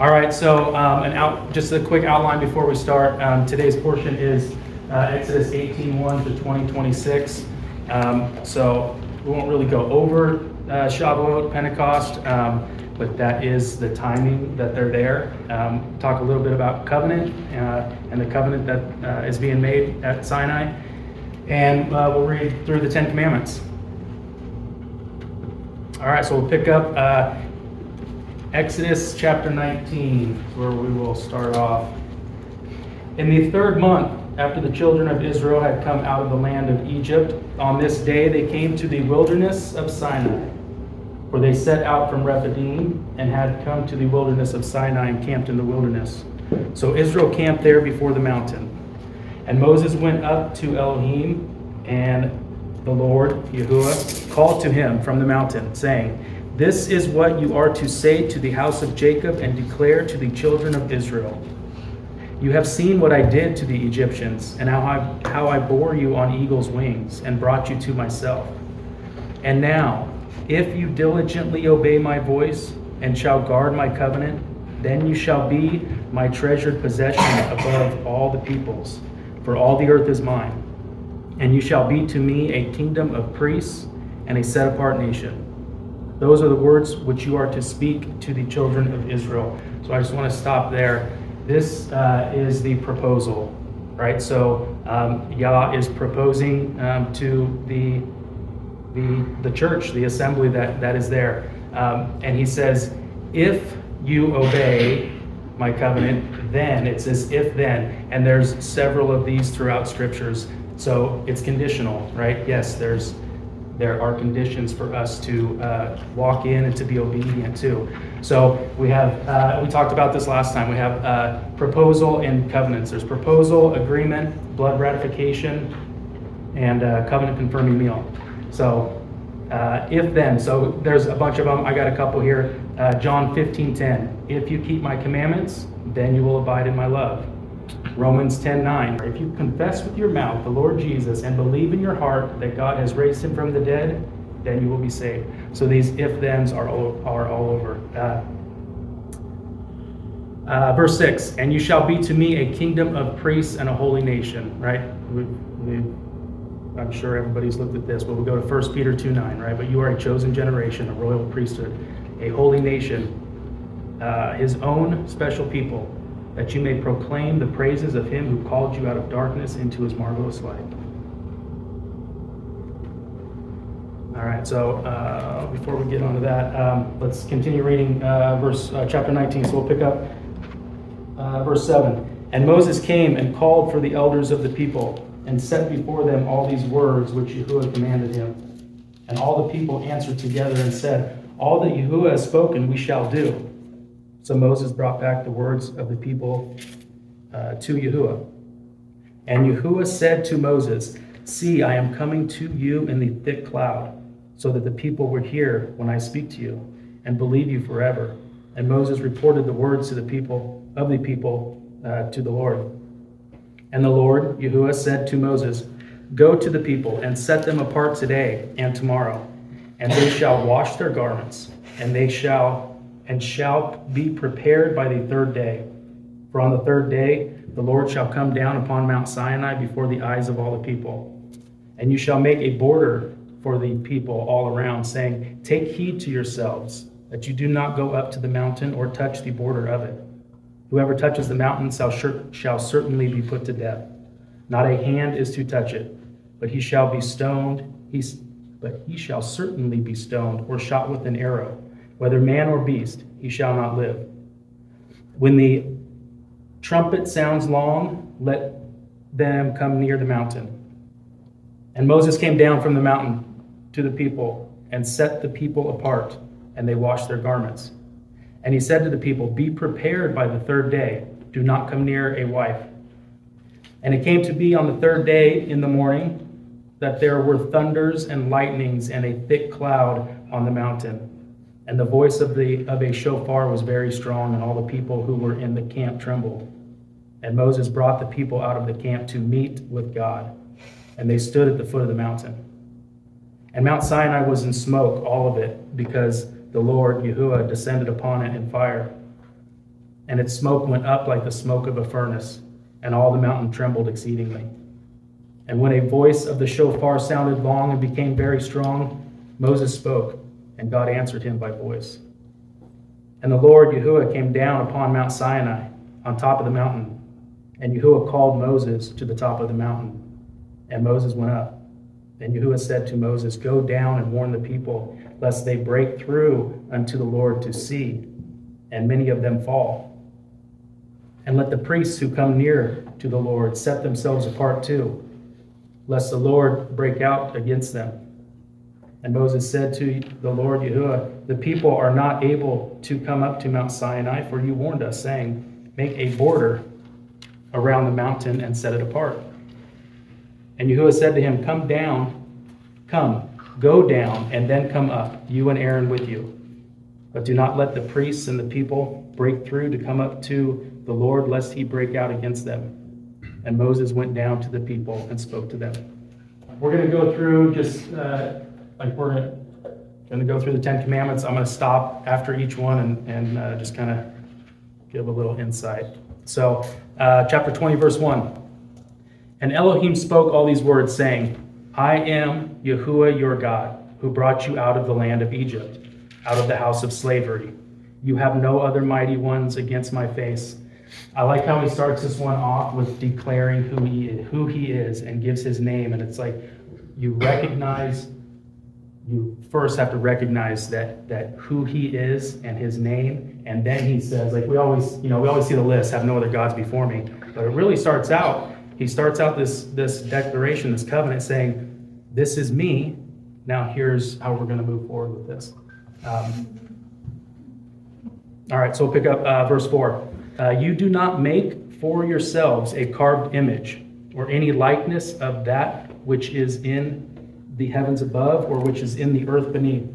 All right, so just a quick outline before we start. Today's portion is Exodus 18:1 to 20:26. So we won't really go over Shavuot, Pentecost, but that is the timing that they're there. Talk a little bit about covenant and the covenant that is being made at Sinai. And we'll read through the Ten Commandments. All right, so we'll pick up Exodus chapter 19 is where we will start off. In the third month after the children of Israel had come out of the land of Egypt, on this day they came to the wilderness of Sinai. For they set out from Rephidim and had come to the wilderness of Sinai and camped in the wilderness. So Israel camped there before the mountain. And Moses went up to Elohim, and the Lord, YHWH, called to him from the mountain, saying, "This is what you are to say to the house of Jacob and declare to the children of Israel. You have seen what I did to the Egyptians, and how I bore you on eagle's wings and brought you to myself. And now, if you diligently obey my voice and shall guard my covenant, then you shall be my treasured possession above all the peoples, for all the earth is mine. And you shall be to me a kingdom of priests and a set-apart nation." Those are the words which you are to speak to the children of Israel. So I just want to stop there. This is the proposal, right? So Yah is proposing to the church, the assembly that is there. And he says, if you obey my covenant, then, it says if then, and there's several of these throughout scriptures. So it's conditional, right? Yes, there are conditions for us to walk in and to be obedient to. So we have, we talked about this last time, we have proposal and covenants. There's proposal, agreement, blood ratification, and covenant confirming meal. So if then, so there's a bunch of them. I got a couple here. John 15:10, if you keep my commandments, then you will abide in my love. Romans 10:9, if you confess with your mouth the Lord Jesus and believe in your heart that God has raised him from the dead, then you will be saved. So these if-thens are all over. Verse 6, and you shall be to me a kingdom of priests and a holy nation, right? I'm sure everybody's looked at this, but we'll go to 1 Peter 2:9, right? But you are a chosen generation, a royal priesthood, a holy nation, his own special people, that you may proclaim the praises of him who called you out of darkness into his marvelous light. All right, so before we get onto that, let's continue reading chapter 19. So we'll pick up verse 7. And Moses came and called for the elders of the people and set before them all these words which YHWH commanded him. And all the people answered together and said, all that YHWH has spoken we shall do. So Moses brought back the words of the people to YHWH. And YHWH said to Moses, see, I am coming to you in the thick cloud, so that the people will hear when I speak to you, and believe you forever. And Moses reported the words to the people to the Lord. And the Lord, YHWH, said to Moses, go to the people and set them apart today and tomorrow, and they shall wash their garments, and shall be prepared by the third day. For on the third day the Lord shall come down upon Mount Sinai before the eyes of all the people. And you shall make a border for the people all around, saying, take heed to yourselves, that you do not go up to the mountain or touch the border of it. Whoever touches the mountain shall certainly be put to death. Not a hand is to touch it, but he shall be stoned. But he shall certainly be stoned or shot with an arrow. Whether man or beast, he shall not live. When the trumpet sounds long, let them come near the mountain. And Moses came down from the mountain to the people and set the people apart, and they washed their garments. And he said to the people, be prepared by the third day. Do not come near a wife. And it came to be on the third day in the morning that there were thunders and lightnings and a thick cloud on the mountain. And the voice of a shofar was very strong, and all the people who were in the camp trembled. And Moses brought the people out of the camp to meet with God. And they stood at the foot of the mountain. And Mount Sinai was in smoke, all of it, because the Lord, YHWH, descended upon it in fire. and its smoke went up like the smoke of a furnace, and all the mountain trembled exceedingly. And when a voice of the shofar sounded long and became very strong, Moses spoke, and God answered him by voice. And the Lord YHWH came down upon Mount Sinai, on top of the mountain, and YHWH called Moses to the top of the mountain, and Moses went up. And YHWH said to Moses, Go down and warn the people, lest they break through unto the Lord to see, and many of them fall. And let the priests who come near to the Lord set themselves apart too, lest the Lord break out against them. And Moses said to the Lord YHWH, The people are not able to come up to Mount Sinai, for you warned us, saying, Make a border around the mountain and set it apart. And YHWH said to him, Go down, and then come up, you and Aaron with you. But do not let the priests and the people break through to come up to the Lord, lest he break out against them. And Moses went down to the people and spoke to them. We're going to go through we're going to go through the Ten Commandments. I'm going to stop after each one and just kind of give a little insight. So, chapter 20, verse 1. And Elohim spoke all these words, saying, I am YHWH your God, who brought you out of the land of Egypt, out of the house of slavery. You have no other mighty ones against my face. I like how he starts this one off with declaring who he is and gives his name. And it's like you first have to recognize that who he is and his name. And then he says, like we always see the list, have no other gods before me. But it really starts out this declaration, this covenant saying, this is me. Now here's how we're going to move forward with this. All right, so we'll pick up verse 4. You do not make for yourselves a carved image or any likeness of that which is in the heavens above, or which is in the earth beneath,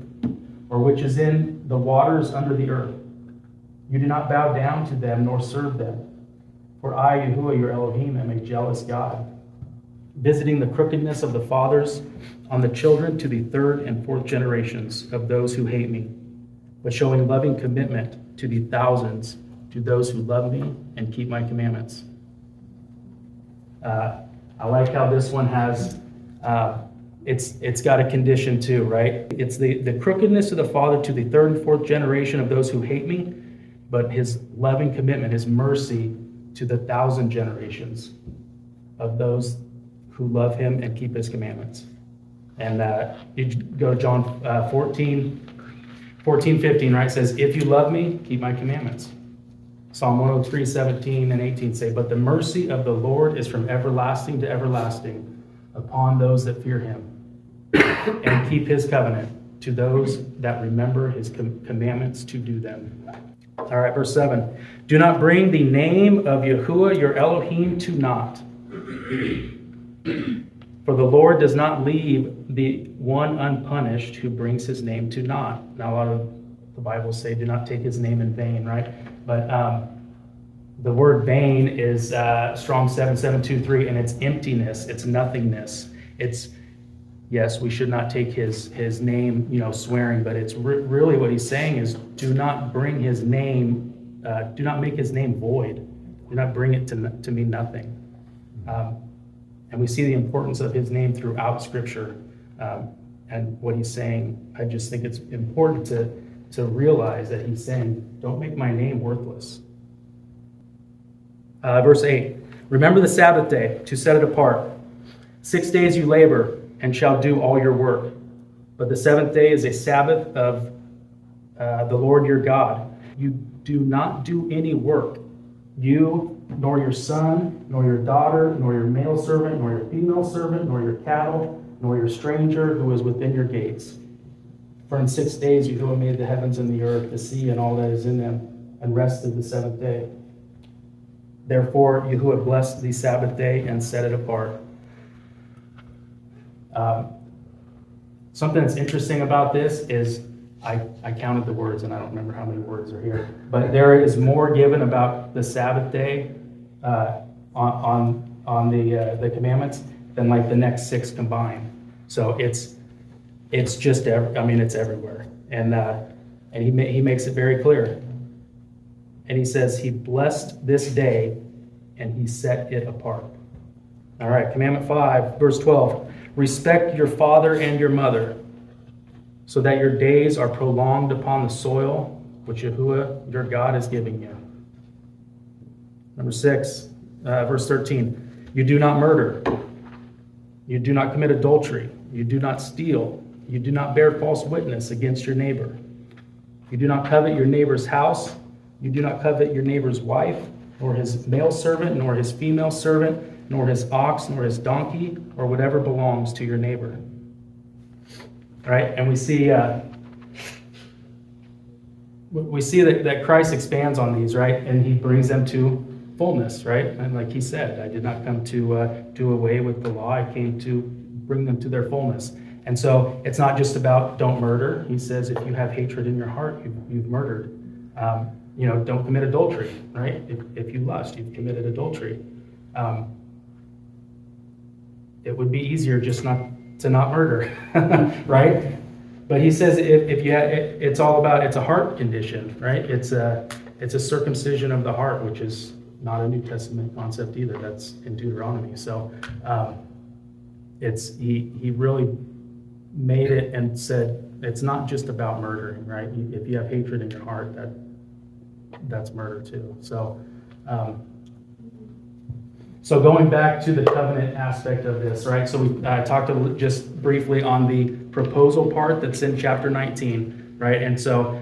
or which is in the waters under the earth. You do not bow down to them nor serve them. For I, YHWH, your Elohim, am a jealous God, visiting the crookedness of the fathers on the children to the third and fourth generations of those who hate me, but showing loving commitment to the thousands, to those who love me and keep my commandments. I like how this one has, it's got a condition too, right? It's the crookedness of the father to the third and fourth generation of those who hate me, but his loving commitment, his mercy to the 1,000 generations of those who love him and keep his commandments. And you go to John 14:15, right? It says, if you love me, keep my commandments. Psalm 103:17 and 18 say, but the mercy of the Lord is from everlasting to everlasting upon those that fear him and keep his covenant, to those that remember his commandments to do them. All right, verse 7. Do not bring the name of YHWH your Elohim to naught. For the Lord does not leave the one unpunished who brings his name to naught. Now, a lot of the Bibles say do not take his name in vain, right? But the word vain is Strong 7723, and it's emptiness, it's nothingness. It's, yes, we should not take his name, swearing, but it's really what he's saying is do not bring his name, do not make his name void. Do not bring it to mean nothing. And we see the importance of his name throughout Scripture. And what he's saying, I just think it's important to realize that he's saying, don't make my name worthless. Verse 8, remember the Sabbath day to set it apart. 6 days you labor and shall do all your work. But the seventh day is a Sabbath of the Lord your God. You do not do any work, you, nor your son, nor your daughter, nor your male servant, nor your female servant, nor your cattle, nor your stranger who is within your gates. For in 6 days YHWH made the heavens and the earth, the sea, and all that is in them, and rested the seventh day. Therefore YHWH blessed the Sabbath day and set it apart. Something that's interesting about this is I counted the words, and I don't remember how many words are here, but there is more given about the Sabbath day on the commandments than like the next 6 combined. So it's just it's everywhere, and he makes it very clear. And he says, he blessed this day and he set it apart. All right, commandment 5, verse 12. Respect your father and your mother, so that your days are prolonged upon the soil which Yahuwah your God is giving you. Number 6, verse 13. You do not murder. You do not commit adultery. You do not steal. You do not bear false witness against your neighbor. You do not covet your neighbor's house. You do not covet your neighbor's wife, nor his male servant, nor his female servant, nor his ox, nor his donkey, or whatever belongs to your neighbor. Right? And we see that Christ expands on these, right? And he brings them to fullness, right? And like he said, I did not come to do away with the law. I came to bring them to their fullness. And so it's not just about don't murder. He says if you have hatred in your heart, you've murdered. Don't commit adultery, right? If you lust, you've committed adultery. It would be easier just not murder, right? But he says it's all about, it's a heart condition, right? It's a circumcision of the heart, which is not a New Testament concept either. That's in Deuteronomy. So he really made it and said it's not just about murdering, right? If you have hatred in your heart, that's murder too. So going back to the covenant aspect of this, right? So we talked just briefly on the proposal part that's in chapter 19, right? And so,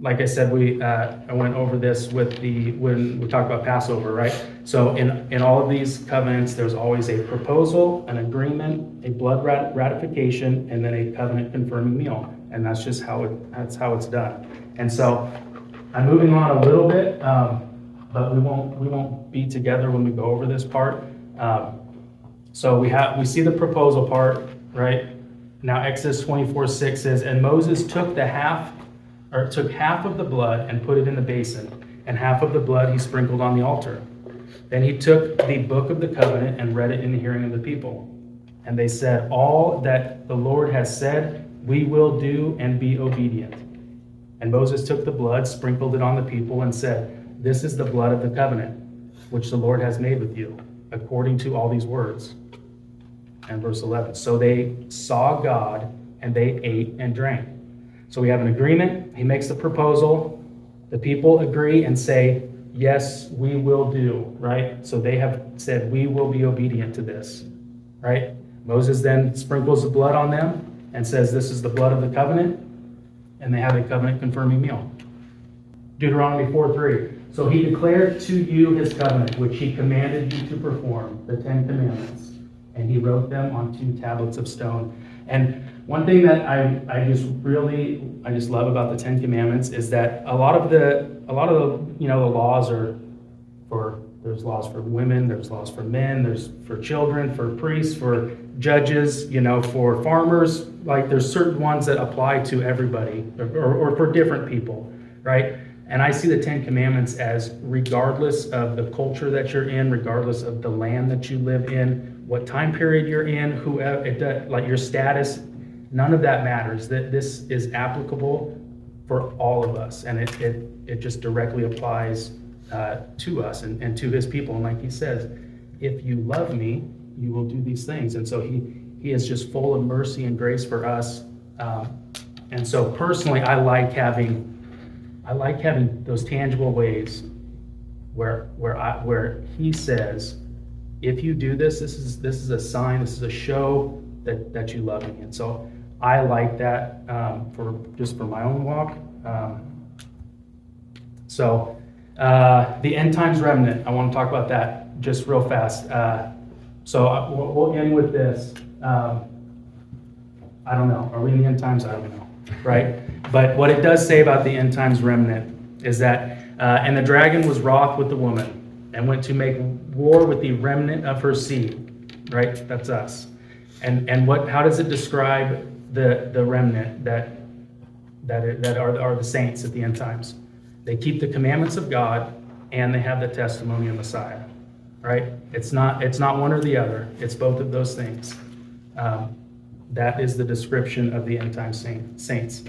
like I said, I went over this when we talked about Passover, right? So in all of these covenants, there's always a proposal, an agreement, a blood ratification, and then a covenant confirming meal, and that's just how it's done. And so I'm moving on a little bit. But we won't be together when we go over this part. So we see the proposal part, right? Now Exodus 24:6 says, and Moses took half of the blood and put it in the basin, and half of the blood he sprinkled on the altar. Then he took the book of the covenant and read it in the hearing of the people. And they said, all that the Lord has said, we will do and be obedient. And Moses took the blood, sprinkled it on the people, and said, this is the blood of the covenant, which the Lord has made with you, according to all these words. And verse 11, so they saw God, and they ate and drank. So we have an agreement. He makes the proposal. The people agree and say, yes, we will do, right? So they have said, we will be obedient to this, right? Moses then sprinkles the blood on them and says, this is the blood of the covenant, and they have a covenant confirming meal. Deuteronomy 4:3. So he declared to you his covenant, which he commanded you to perform, the 10 Commandments, and he wrote them on 2 tablets of stone. And one thing that I just love about the 10 Commandments is that a lot of the the laws are there's laws for women, there's laws for men, there's for children, for priests, for judges, for farmers. Like there's certain ones that apply to everybody or for different people, right? And I see the 10 Commandments as regardless of the culture that you're in, regardless of the land that you live in, what time period you're in, like your status, none of that matters. That this is applicable for all of us, and it just directly applies to us and to his people. And like he says, if you love me, you will do these things. And so he is just full of mercy and grace for us. And so personally, I like having those tangible ways where he says, if you do this is a sign, this is a show that you love me. And so I like that for my own walk. The end times remnant, I want to talk about that just real fast. We'll end with this. I don't know. Are we in the end times? I don't know. Right? But what it does say about the end times remnant is that, and the dragon was wroth with the woman and went to make war with the remnant of her seed. Right? That's us. And how does it describe the remnant that are the saints at the end times? They keep the commandments of God and they have the testimony of Messiah. Right? It's not one or the other. It's both of those things. That is the description of the end time saints.